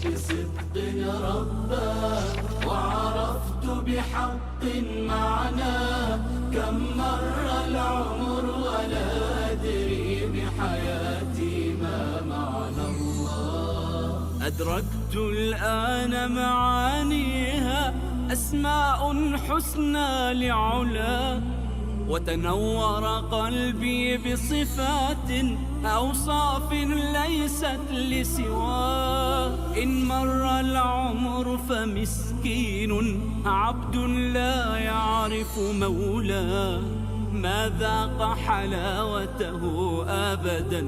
بصدق ربا وعرفت بحق معناه. كم مر العمر ولا أدري بحياتي ما معنى الله. أدركت الآن معانيها، أسماء حسنى لعلا، وتنور قلبي بصفات أوصاف ليست لسواه. إن مر العمر فمسكين عبد لا يعرف مولاه، ما ذاق حلاوته أبدا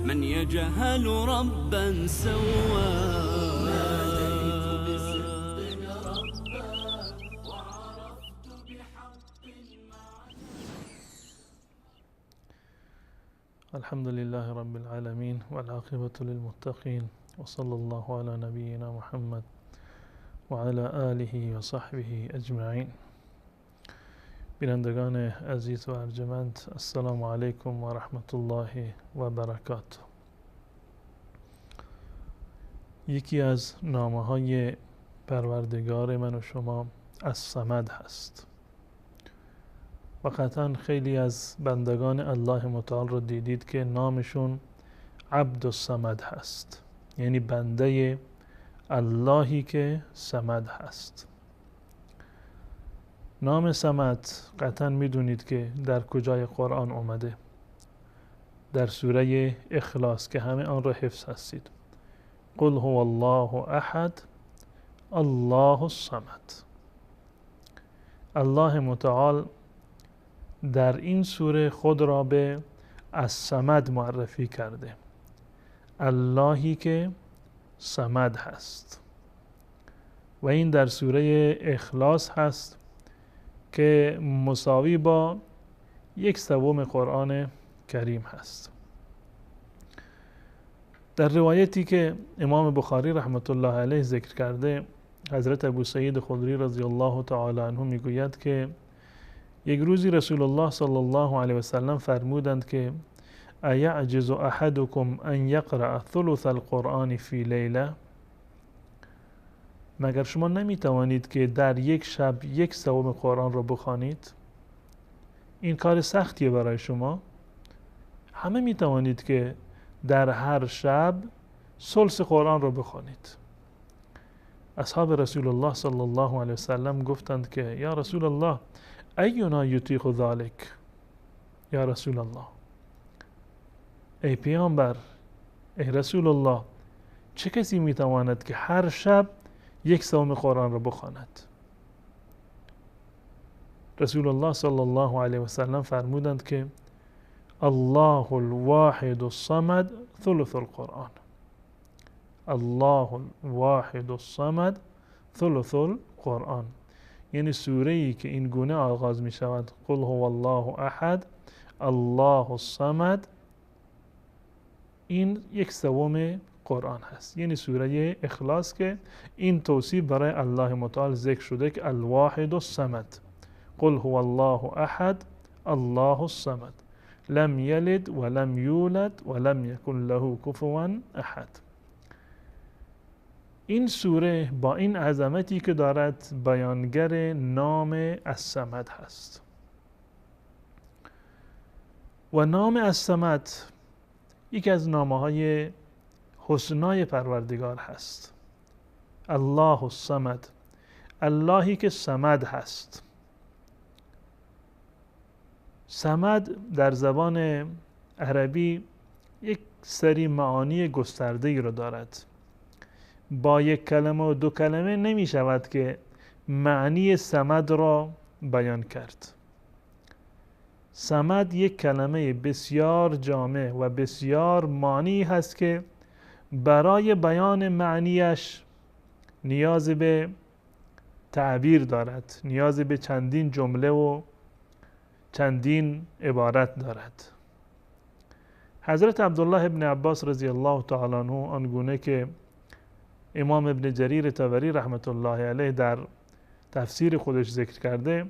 من يجهل ربا سواه. الحمد لله رب العالمين والعاقبة للمتقين، وصلى الله على نبينا محمد وعلى آله وصحبه أجمعين. بینندگان عزیز و ارجمند، السلام علیکم و رحمت الله و برکاته. یکی از نامه‌های پروردگار من و شما الصمد هست و قطعا خیلی از بندگان الله متعال رو دیدید که نامشون عبد الصمد هست، یعنی بنده اللهی که صمد هست. نام صمد قطعا میدونید که در کجای قرآن اومده؟ در سوره اخلاص که همه آن را حفظ هستید. قل هو الله احد الله الصمد. الله متعال در این سوره خود را به الصمد معرفی کرده، اللهی که صمد هست، و این در سوره اخلاص هست که مساوی با 1/3 قرآن کریم هست. در روایتی که امام بخاری رحمت الله علیه ذکر کرده، حضرت ابو سعید خدری رضی الله تعالی عنه میگوید که یک روزی رسول الله صلی الله علیه و سلم فرمودند که ایعجز احدکم ان یقرأ ثلث القرآن فی لیله؟ مگر شما نمیتوانید که در یک شب 1/3 قرآن را بخوانید؟ این کار سختیه برای شما. همه میتوانید که در هر شب ثلث قرآن را بخوانید. اصحاب رسول الله صلی الله علیه و سلم گفتند که یا رسول الله اینا یطیق ذلک؟ یا رسول الله، ای پیامبر، ای رسول الله، چه کسی میتواند که هر شب 1/3 قرآن را بخواند؟ رسول الله صلی الله علیه و سلم فرمودند که الله الواحد الصمد ثلث القرآن. الله الواحد الصمد ثلث القرآن، یعنی سوره‌ای که این گونه آغاز می شود قل هو الله احد الله الصمد، این 1/3 قرآن هست، یعنی سوره اخلاص که این توصیف برای الله متعال ذکر شده که الواحد الصمد، قل هو الله احد الله الصمد لم یلد ولم یولد ولم یکن له کفوا احد. این سوره با این عظمتی که دارد بیانگر نام الصمد هست و نام الصمد یکی از نامه‌های حسنای پروردگار هست. الله الصمد، اللهی که صمد هست. صمد در زبان عربی یک سری معانی گسترده‌ای را دارد. با یک کلمه و 2 کلمه نمی شود که معنی صمد را بیان کرد. صمد یک کلمه بسیار جامع و بسیار معنی هست که برای بیان معنیش نیاز به تعبیر دارد، نیاز به چندین جمله و چندین عبارت دارد. حضرت عبدالله ابن عباس رضی الله تعالی عنه آنگونه که امام ابن جریر طبری رحمت الله علیه در تفسیر خودش ذکر کرده،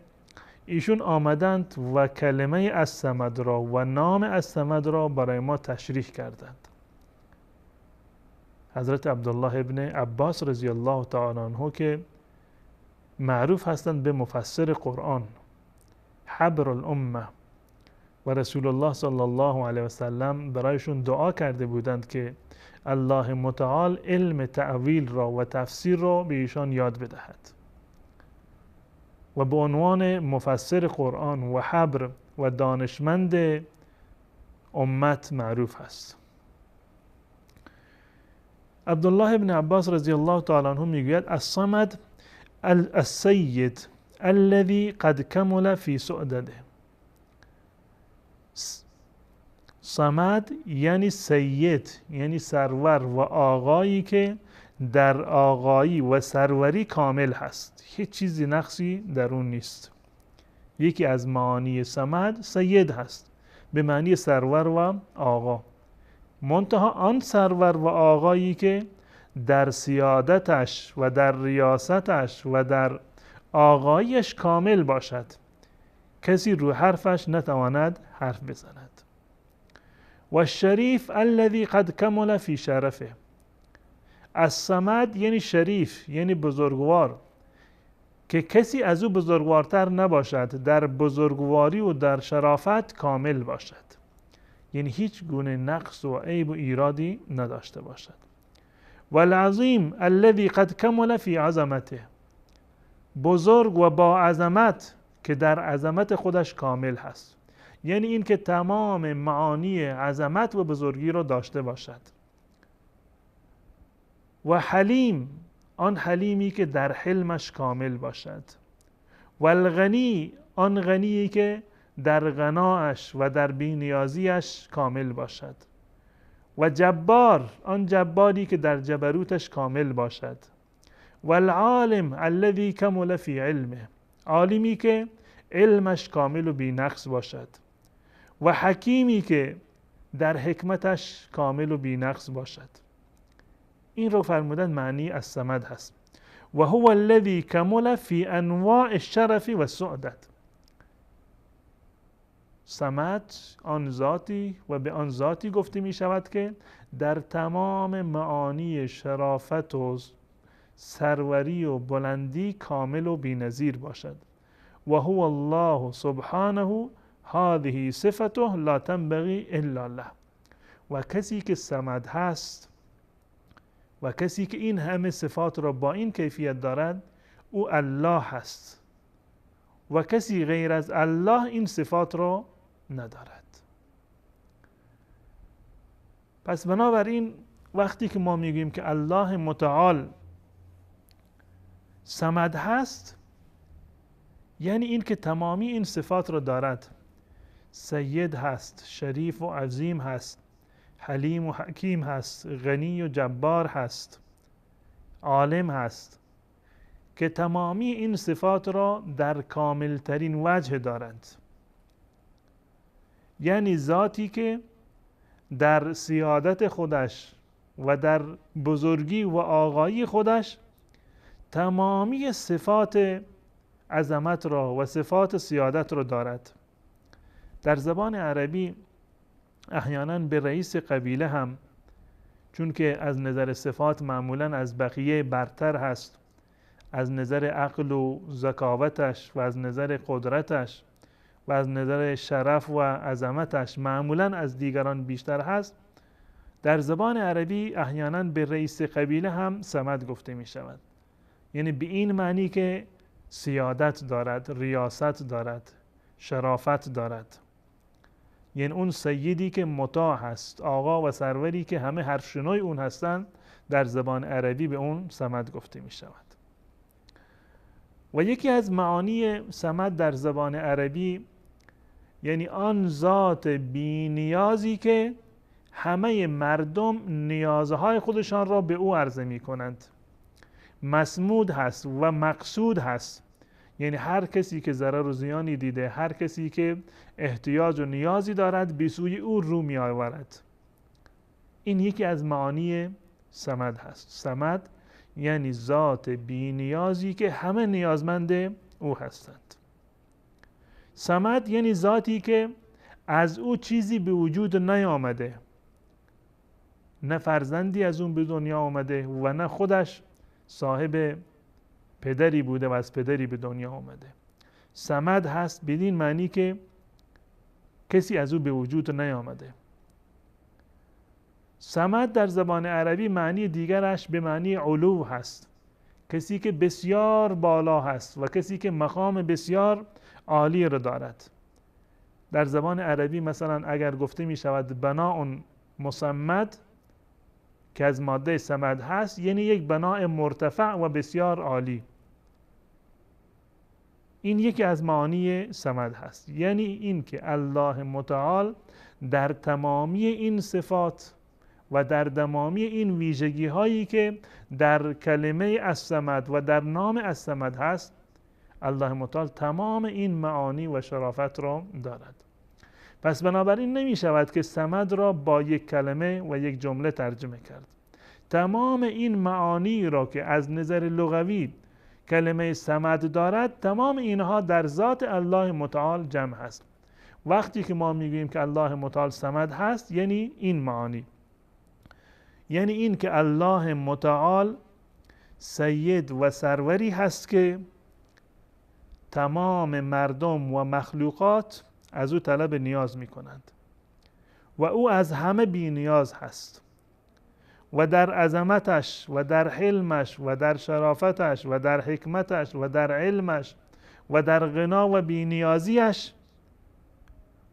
ایشون آمدند و کلمه الصمد را و نام الصمد را برای ما تشریح کردند. حضرت عبدالله ابن عباس رضی الله تعالی عنه که معروف هستند به مفسر قرآن، حبر الامه، و رسول الله صلی الله علیه و سلم برایشون دعا کرده بودند که الله متعال علم تأویل را و تفسیر را به ایشان یاد بدهد و به عنوان مفسر قرآن و حبر و دانشمند امت معروف است. عبدالله ابن عباس رضی الله تعالی عنه میگوید الصمد السید الذي قد کمل فی سؤدده. صمد یعنی سید، یعنی سرور و آقایی که در آقایی و سروری کامل هست، هیچ چیزی نقصی در اون نیست. یکی از معانی صمد سید هست، به معنی سرور و آقا. منتها آن سرور و آقایی که در سیادتش و در ریاستش و در آقایش کامل باشد، کسی رو حرفش نتواند حرف بزند. و الشریف الذي قد کمل فی شرفه. الصمد یعنی شریف، یعنی بزرگوار، که کسی از او بزرگوارتر نباشد، در بزرگواری و در شرافت کامل باشد، یعنی هیچ گونه نقص و عیب و ایرادی نداشته باشد. و العظیم الذي قد کمل فی عظمته. بزرگ و با عظمت که در عظمت خودش کامل هست، یعنی این که تمام معانی عظمت و بزرگی را داشته باشد. و حلیم، آن حلیمی که در حلمش کامل باشد. و الغنی، آن غنی که در غناش و در بی‌نیازیش کامل باشد. و جبار، آن جباری که در جبروتش کامل باشد. و العالم الذي کمل فی علمه، عالمی که علمش کامل و بی نقص باشد. و حکیمی که در حکمتش کامل و بی نقص باشد. این رو فرمودن معنی از صمد هست. و هو الذي کمل فی انواع الشرف و السعدت. صمد آن ذاتی و به آن ذاتی گفته می شود که در تمام معانی شرافت و سروری و بلندی کامل و بی‌نظیر باشد. و هو الله سبحانه هذه صفته لا تنبغي الا له. و کسی که صمد هست و کسی که این همه صفات را با این کیفیت دارد، او الله هست و کسی غیر از الله این صفات را ندارد. پس بنابراین وقتی که ما میگیم که الله متعال صمد هست، یعنی این که تمامی این صفات را دارد. سید هست، شریف و عظیم هست، حلیم و حکیم هست، غنی و جبار هست، عالم هست، که تمامی این صفات را در کامل ترین وجه دارند. یعنی ذاتی که در سیادت خودش و در بزرگی و آقایی خودش تمامی صفات عظمت را و صفات سیادت را دارد. در زبان عربی احیانا به رئیس قبیله هم، چون که از نظر صفات معمولا از بقیه برتر هست، از نظر عقل و ذکاوتش و از نظر قدرتش و از نظر شرف و عظمتش معمولا از دیگران بیشتر هست، در زبان عربی احیانا به رئیس قبیله هم صمد گفته می شود. یعنی به این معنی که سیادت دارد، ریاست دارد، شرافت دارد. یعنی اون سیدی که مطاع هست، آقا و سروری که همه حرفشنوی اون هستند، در زبان عربی به اون صمد گفته می شود. و یکی از معانی صمد در زبان عربی یعنی آن ذات بی نیازی که همه مردم نیازهای خودشان را به او عرضه می کنند. مسمود هست و مقصود هست، یعنی هر کسی که ضرر و زیانی دیده، هر کسی که احتیاج و نیازی دارد، به سوی او رو می آورد. این یکی از معانی صمد هست. صمد یعنی ذات بی نیازی که همه نیازمند او هستند. صمد یعنی ذاتی که از او چیزی به وجود نیامده نه فرزندی از اون به دنیا آمده و نه خودش صاحب پدری بوده و از پدری به دنیا آمده. صمد هست بدین معنی که کسی از او به وجود نیامده. صمد در زبان عربی معنی دیگرش به معنی علو هست، کسی که بسیار بالا هست و کسی که مقام بسیار عالی را دارد. در زبان عربی مثلا اگر گفته می شود بناء مصمد که از ماده صمد هست، یعنی یک بناء مرتفع و بسیار عالی. این یکی از معانی صمد هست، یعنی این که الله متعال در تمامی این صفات و در تمامی این ویژگی هایی که در کلمه الصمد و در نام الصمد هست، الله متعال تمام این معانی و شرافت را دارد. پس بنابراین نمی شود که صمد را با یک کلمه و یک جمله ترجمه کرد. تمام این معانی را که از نظر لغوی کلمه صمد دارد، تمام اینها در ذات الله متعال جمع هست. وقتی که ما میگوییم که الله متعال صمد هست، یعنی این معانی، یعنی این که الله متعال سید و سروری هست که تمام مردم و مخلوقات از او طلب نیاز می کنند و او از همه بی نیاز هست و در عظمتش و در حلمش و در شرافتش و در حکمتش و در علمش و در غنا و بی نیازیش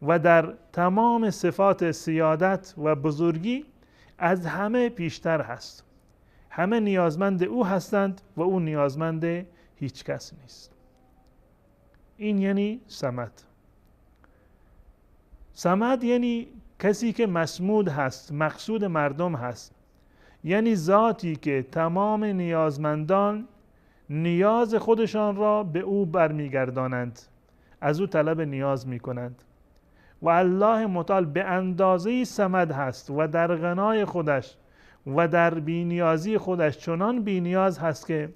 و در تمام صفات سیادت و بزرگی از همه پیشتر هست. همه نیازمند او هستند و او نیازمند هیچ کس نیست. این یعنی صمد. صمد یعنی کسی که مسمود هست، مقصود مردم هست، یعنی ذاتی که تمام نیازمندان نیاز خودشان را به او برمیگردانند، از او طلب نیاز می کنند. و الله متعال به اندازه صمد هست و در غنای خودش و در بینیازی خودش چنان بینیاز هست که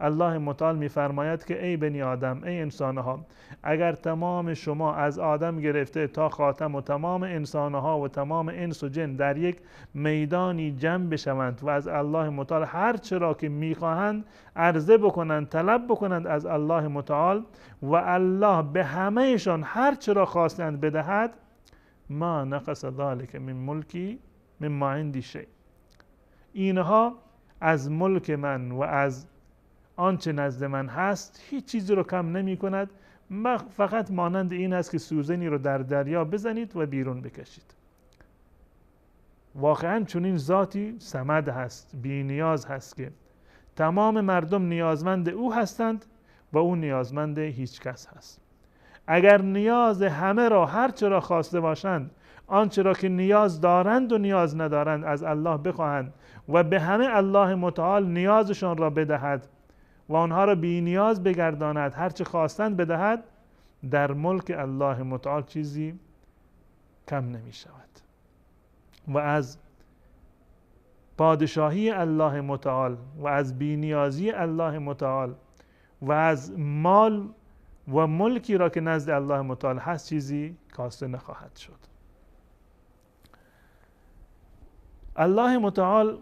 الله متعال می‌فرماید که ای بنی آدم، ای انسانها، اگر تمام شما از آدم گرفته تا خاتم و تمام انسانها و تمام انس و جن در یک میدانی جمع بشوند و از الله متعال هر چرا که میخواهند عرضه بکنند، طلب بکنند از الله متعال و الله به همهشان هر چرا خواستند بدهد، ما نقص ذلك من ملکی مما عندی شیء، اینها از ملک من و از آنچه نزد من هست هیچ چیزی رو کم نمی کند، فقط مانند این است که سوزنی رو در دریا بزنید و بیرون بکشید. واقعا چنین ذاتی صمد هست، بی نیاز هست که تمام مردم نیازمند او هستند و او نیازمند هیچ کس هست. اگر نیاز همه را هر چرا خواسته باشند، آنچه را که نیاز دارند و نیاز ندارند از الله بخواهند و به همه الله متعال نیازشان را بدهد و آنها را بی نیاز بگرداند، هر چه خواستند بدهد، در ملک الله متعال چیزی کم نمی شود. و از پادشاهی الله متعال و از بی نیازی الله متعال و از مال و ملکی را که نزد الله متعال هست چیزی کاسته نخواهد شد. الله متعال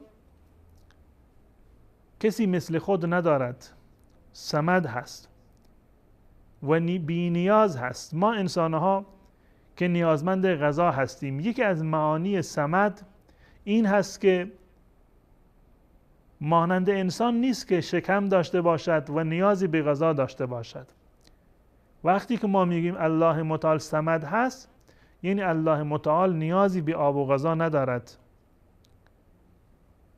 کسی مثل خود ندارد، صمد هست و بی نیاز هست. ما انسانها که نیازمند غذا هستیم، یکی از معانی صمد این هست که مانند انسان نیست که شکم داشته باشد و نیازی به غذا داشته باشد. وقتی که ما میگیم الله متعال صمد هست، یعنی الله متعال نیازی به آب و غذا ندارد.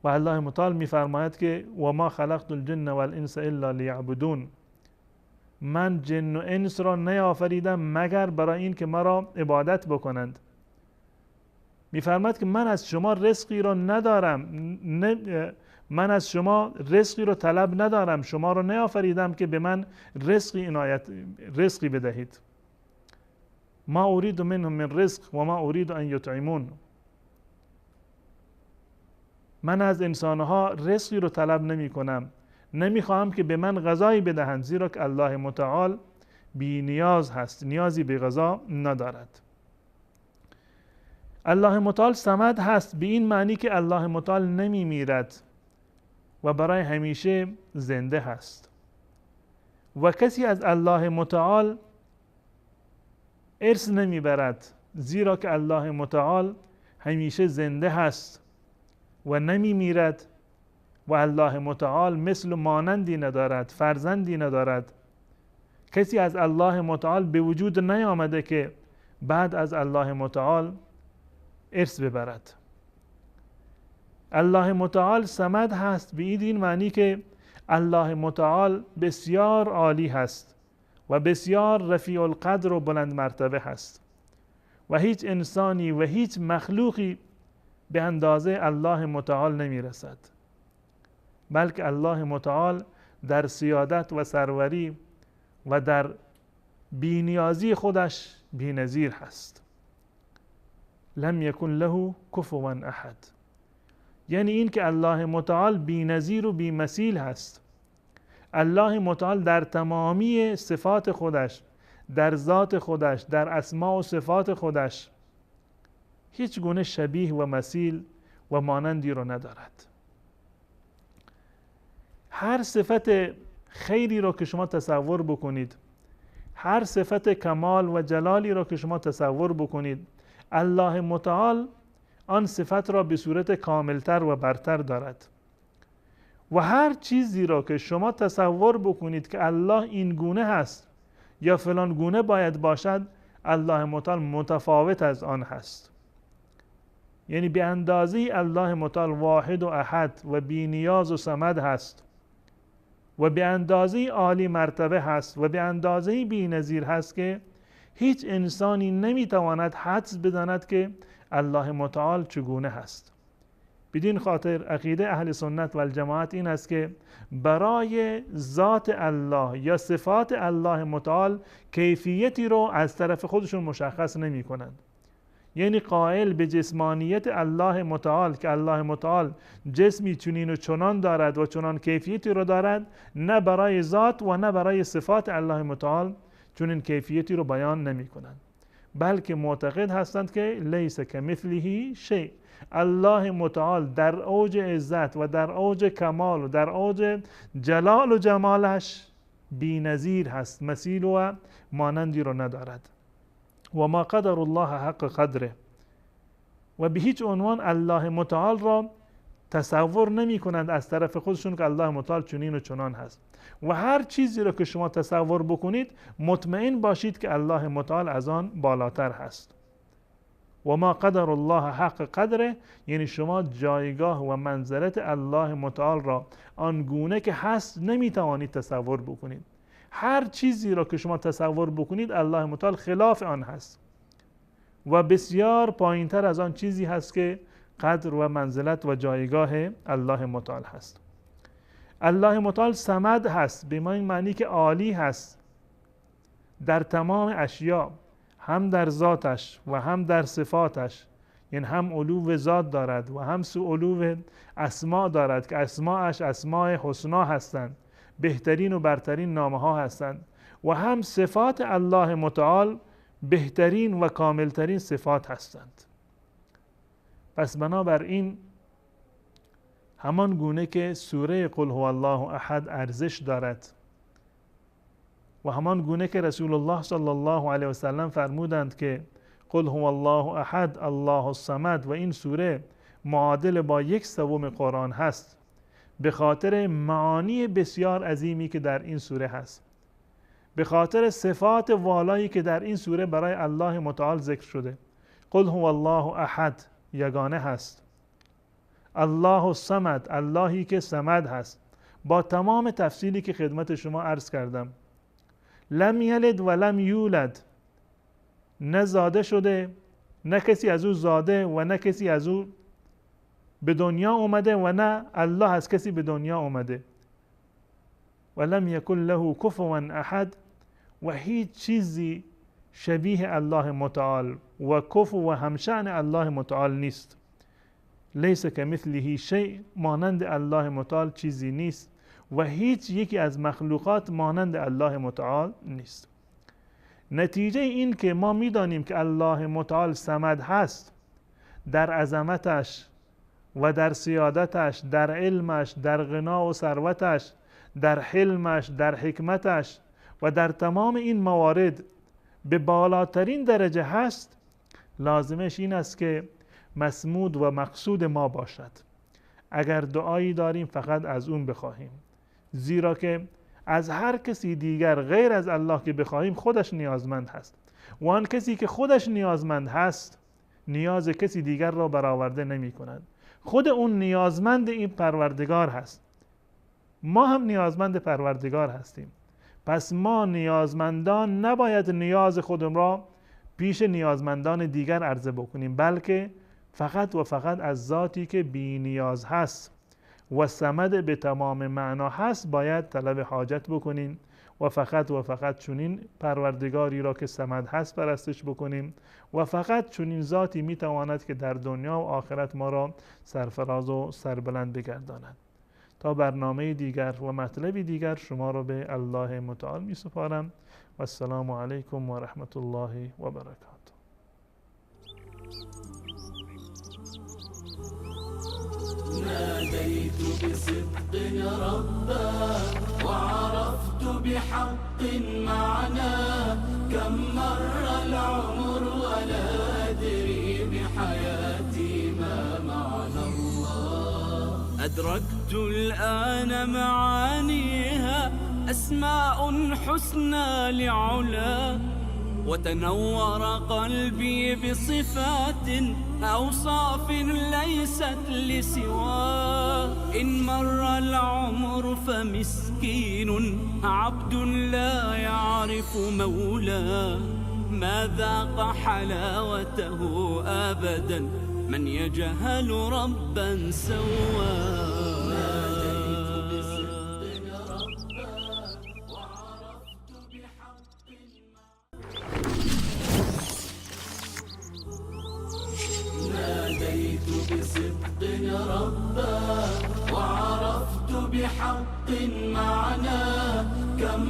و الله متعال میفرماید که و ما خلقت الجن والانس الا لیعبدون، من جن و انس را نیافریدم مگر برای این که مرا عبادت بکنند. میفرماید که من از شما رزقی را ندارم، من از شما رزقی را طلب ندارم، شما را نیافریدم که به من رزقی بدهید. ما اريد منهم من رزق و ما اريد ان یطعمون، من از انسانها رزقی رو طلب نمی کنم، نمیخواهم که به من غذایی بدهند، زیرا که الله متعال بی نیاز هست، نیازی به غذا ندارد. الله متعال صمد هست به این معنی که الله متعال نمی میرد و برای همیشه زنده هست و کسی از الله متعال ارث نمی برد، زیرا که الله متعال همیشه زنده هست و نمی میرد و الله متعال مثل مانندی ندارد، فرزندی ندارد. کسی از الله متعال به وجود نیامده که بعد از الله متعال ارث ببرد. الله متعال صمد هست به این معنی که الله متعال بسیار عالی هست و بسیار رفیع القدر و بلند مرتبه هست و هیچ انسانی و هیچ مخلوقی به اندازه الله متعال نمی رسد، بلکه الله متعال در سیادت و سروری و در بی‌نیازی خودش بی‌نظیر هست. لم یکن له کفوا احد، یعنی این که الله متعال بی‌نظیر و بی‌مثیل هست. الله متعال در تمامی صفات خودش، در ذات خودش، در اسما و صفات خودش هیچ گونه شبیه و مثیل و مانندی رو ندارد. هر صفت خیری رو که شما تصور بکنید، هر صفت کمال و جلالی رو که شما تصور بکنید، الله متعال آن صفت را به صورت کاملتر و برتر دارد. و هر چیزی را که شما تصور بکنید که الله این گونه هست یا فلان گونه باید باشد، الله متعال متفاوت از آن هست. یعنی به اندازه الله متعال واحد و احد و بی نیاز و صمد هست و به اندازه عالی مرتبه هست و به اندازه بی نظیر هست که هیچ انسانی نمیتواند حدس بداند که الله متعال چگونه هست. بدین خاطر عقیده اهل سنت و الجماعت این است که برای ذات الله یا صفات الله متعال کیفیتی رو از طرف خودشون مشخص نمی کنند. یعنی قائل به جسمانیت الله متعال که الله متعال جسمی چنین و چنان دارد و چنان کیفیتی رو دارد، نه برای ذات و نه برای صفات الله متعال چنین کیفیتی رو بیان نمی کنند، بلکه معتقد هستند که لیس کمثله شیء، الله متعال در اوج عزت و در اوج کمال و در اوج جلال و جمالش بی نظیر هست، مثیل و مانندی رو ندارد. و ما قدر الله حق قدره، و به هیچ عنوان الله متعال را تصور نمی کنند از طرف خودشون که الله متعال چنین و چنان هست. و هر چیزی را که شما تصور بکنید مطمئن باشید که الله متعال از آن بالاتر هست. و ما قدر الله حق قدره، یعنی شما جایگاه و منزلت الله متعال را آنگونه که هست نمی توانید تصور بکنید. هر چیزی را که شما تصور بکنید الله متعال خلاف آن هست و بسیار پایینتر از آن چیزی هست که قدر و منزلت و جایگاه الله متعال هست. الله متعال صمد هست به این معنی که عالی هست در تمام اشیا، هم در ذاتش و هم در صفاتش، یعنی هم علو ذات دارد و هم علو اسما دارد که اسماش اسماء حسنا هستند، بهترین و برترین نامه ها هستند، و هم صفات الله متعال بهترین و کاملترین صفات هستند. پس بنابراین همان گونه که سوره قل هو الله احد ارزش دارد و همان گونه که رسول الله صلی الله علیه و سلم فرمودند که قل هو الله احد الله الصمد و این سوره معادل با 1/3 قرآن هست، به خاطر معانی بسیار عظیمی که در این سوره هست، به خاطر صفات والایی که در این سوره برای الله متعال ذکر شده. قل هو الله احد یگانه هست، الله الصمد اللهی که صمد هست، با تمام تفصیلی که خدمت شما عرض کردم. لم یلد و لم یولد، نه زاده شده، نه کسی از او زاده و نه کسی از او به دنیا اومده و نه الله از کسی به دنیا اومده. و لم یکن له کفوا احد، و هیچ چیزی شبیه الله متعال و کفو و همشأن الله متعال نیست. لیس کمثله شیء، مانند الله متعال چیزی نیست و هیچ یکی از مخلوقات مانند الله متعال نیست. نتیجه این که ما میدانیم که الله متعال صمد هست در عظمتش و در سیادتش، در علمش، در غنا و ثروتش، در حلمش، در حکمتش و در تمام این موارد به بالاترین درجه هست، لازمش این است که مسمود و مقصود ما باشد. اگر دعایی داریم فقط از اون بخواهیم، زیرا که از هر کسی دیگر غیر از الله که بخواهیم خودش نیازمند هست و آن کسی که خودش نیازمند هست نیاز کسی دیگر را برآورده نمی کند. خود اون نیازمند این پروردگار هست، ما هم نیازمند پروردگار هستیم. پس ما نیازمندان نباید نیاز خودم را پیش نیازمندان دیگر عرضه بکنیم، بلکه فقط و فقط از ذاتی که بی نیاز هست و صمد به تمام معنا هست باید طلب حاجت بکنیم و فقط چنین پروردگاری را که صمد هست پرستش بکنیم و فقط چنین ذاتی میتواند که در دنیا و آخرت ما را سرفراز و سربلند بگرداند. تا برنامه دیگر و مطلبی دیگر شما را به الله متعال می سپارم و السلام علیکم و رحمت الله و برکاته. ناديت بصدق ربا وعرفت بحق معناه كم مر العمر ولا أدري بحياتي ما معنى الله. أدركت الآن معانيها أسماء حسنى لعلا، وتنور قلبي بصفات أوصاف ليست لسواه. إن مر العمر فمسكين عبد لا يعرف مولاه، ما ذاق حلاوته أبدا من يجهل ربا سواه. بصدق ربا وعرفت بحق معناه كم